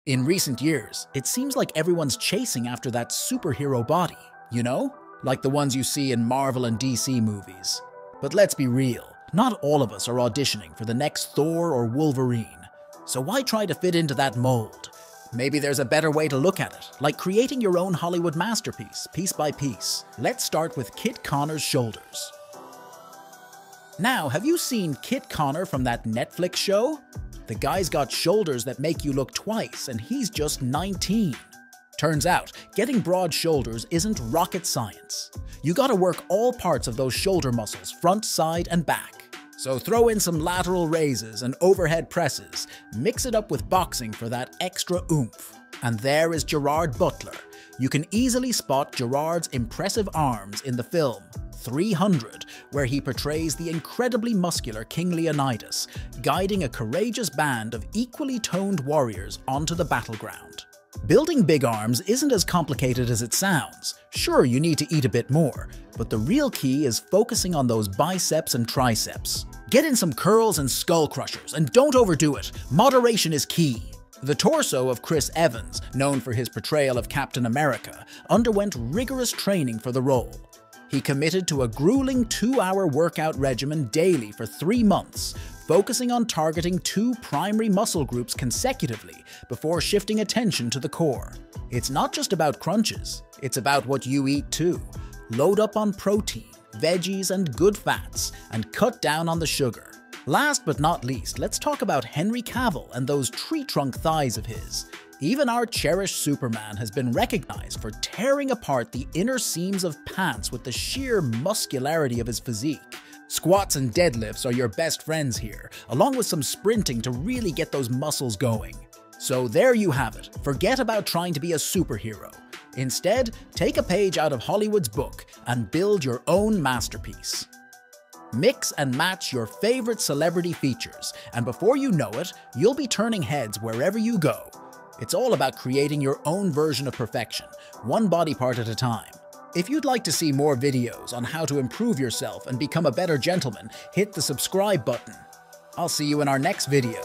In recent years, it seems like everyone's chasing after that superhero body, you know? Like the ones you see in Marvel and DC movies. But let's be real, not all of us are auditioning for the next Thor or Wolverine. So why try to fit into that mold? Maybe there's a better way to look at it, like creating your own Hollywood masterpiece, piece by piece. Let's start with Kit Connor's shoulders. Now, have you seen Kit Connor from that Netflix show? The guy's got shoulders that make you look twice, and he's just 19. Turns out, getting broad shoulders isn't rocket science. You gotta work all parts of those shoulder muscles, front, side, and back. So throw in some lateral raises and overhead presses, mix it up with boxing for that extra oomph. And there is Gerard Butler. You can easily spot Gerard's impressive arms in the film 300, where he portrays the incredibly muscular King Leonidas, guiding a courageous band of equally toned warriors onto the battleground. Building big arms isn't as complicated as it sounds. Sure, you need to eat a bit more, but the real key is focusing on those biceps and triceps. Get in some curls and skull crushers, and don't overdo it. Moderation is key. The torso of Chris Evans, known for his portrayal of Captain America, underwent rigorous training for the role. He committed to a grueling 2-hour workout regimen daily for 3 months, focusing on targeting 2 primary muscle groups consecutively before shifting attention to the core. It's not just about crunches, it's about what you eat too. Load up on protein, veggies, and good fats, and cut down on the sugar. Last but not least, let's talk about Henry Cavill and those tree trunk thighs of his. Even our cherished Superman has been recognized for tearing apart the inner seams of pants with the sheer muscularity of his physique. Squats and deadlifts are your best friends here, along with some sprinting to really get those muscles going. So there you have it. Forget about trying to be a superhero. Instead, take a page out of Hollywood's book and build your own masterpiece. Mix and match your favorite celebrity features, and before you know it, you'll be turning heads wherever you go. It's all about creating your own version of perfection, one body part at a time. If you'd like to see more videos on how to improve yourself and become a better gentleman, hit the subscribe button. I'll see you in our next video.